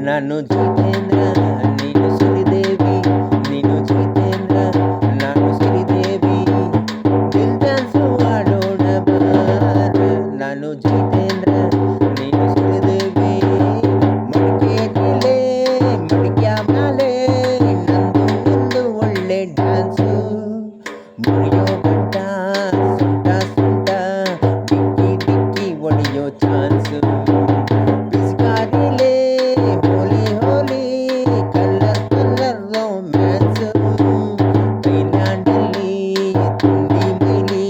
ನಾನು ಜಿತೇಂದ್ರ ನೀನು ಶ್ರೀದೇವಿ, ನೀನು ಜಿತೇಂದ್ರ ನಾನು ಶ್ರೀದೇವಿ, ದಿಲ್ ಡ್ಯಾನ್ಸು ಆಡೋಣ ಬಾರ. ನಾನು ಜಿತೇಂದ್ರ ನೀನು ಶ್ರೀದೇವಿ, ಮಡಿಕೇರಿಲೇ ಮಡಿಕ್ಯಾ ಮ್ಯಾಲೆ ನಂದು ನಿಂದು ಒಳ್ಳೆ ಡ್ಯಾನ್ಸು, ಮುರಿಯೋ ಗಂಟ ಸುಂಟ ಸುಂಟ ಡಿಕ್ಕಿ ಡಿಕ್ಕಿ ಒಡೆಯೋ ಚಾನ್ಸು, ಪಿಸ್ಕಾರಿಲೇ ಹೋಲಿ ಹೋಲಿ ಕಲ್ಲರ್ ಕಲ್ಲರ್ ರೊಮ್ಯಾನ್ಸು, ಥೈಲ್ಯಾಂಡಲ್ಲಿ ತಿಂಡಿ ಮೈಲಿ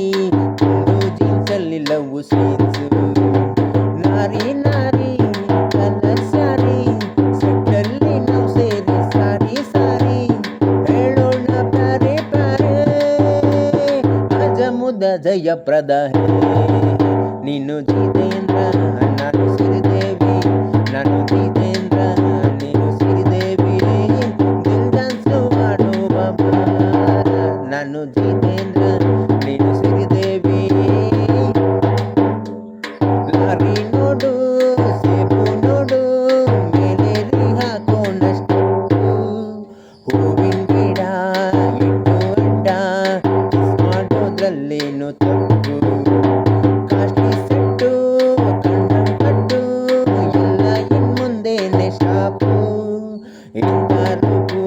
ತುಂಡು ಜೀನ್ಸಲ್ಲಿ ಲವ್ ಸೀನ್ಸು, ನಾರಿ ನಾರಿ ಕಲರ್ ಸಾರಿ ಸೆಟ್ಟಲ್ಲಿ ನಾವು ಸೇರಿ ಸಾರಿ ಸಾರಿ ಹೇಳೋಣ ಪ್ಯಾರೆ ಪ್ಯಾರೆ ಅಜಮುದ ಜಯಪ್ರದ ಹೇ. ನೀನು ಜಿತೇಂದ್ರ ನಾನು ಶ್ರೀದೇವಿ, ನಾನು ಜಿತೇಂದ್ರ ನೀನು ಶ್ರೀದೇವಿ, ದಿಲ್ ಡ್ಯಾನ್ಸು ಮಾಡುವ ಬಾರ. ನಾನು ಜಿತೇಂದ್ರ ನೀನು ಶ್ರೀದೇವಿ, ಲಾರಿ ನೋಡು ಸೇಬು ನೋಡು ಮೇಲೇರಿ ಹಾಕೋಣ ಸ್ಟೆಪ್ಪು, ಹೂವಿನ ಗಿಡ ಇಟ್ಟು ಅಡ್ಡ ಕಿಸ್ ಮಾಡೋದ್ರಲ್ಲೇನು ತಪ್ಪು, ಕಾಸ್ಟ್ಲಿ ಸೆಟ್ಟು ಕಣ್ಣಂ ಕಟ್ಟು ಎಲ್ಲ ಇನ್ ಮುಂದೆನೆ ಸ್ಟಾಪು, ಇಂಥ ರೂಪು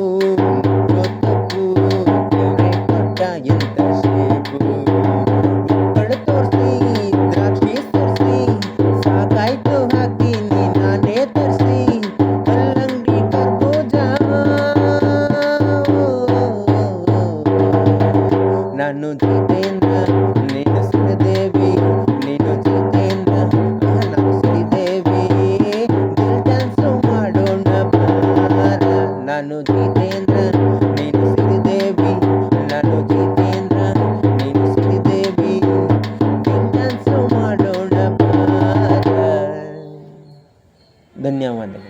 ಮುಟ್ಟೋ ತಪ್ಪು ದೇವ್ರೆ ಕೊಟ್ಟ ಎಂಥ ಶೇಪು, ಮಕ್ಕಳು ತೋರಿಸಿ ದ್ರಾಕ್ಷಿ ತೋರಿಸಿ ಸಾಕಾಯ್ತು ಹಾಕ್ತೀನಿ ನಾನೇ ತರಿಸಿ ಕಲ್ಲಂಗಡಿ ಕರ್ಬೂಜ. ನಾನು ಜಿತೇಂದ್ರ ನೀನು ಶ್ರೀದೇವಿ, ನೀನು ಜಿತೇಂದ್ರ ನಾನು ಶ್ರೀದೇವಿ, ದಿಲ್ ಡ್ಯಾನ್ಸು ಮಾಡೋಣ ಬಾರ. ನಾನು ಜಿತೇಂದ್ರ ನೀನು ಶ್ರೀದೇವಿ, ನಾನು ಜಿತೇಂದ್ರ ನೀನು ಶ್ರೀದೇವಿ, ದಿಲ್ ಡ್ಯಾನ್ಸು ಮಾಡೋಣ ಬಾರ. ಧನ್ಯವಾದಗಳು.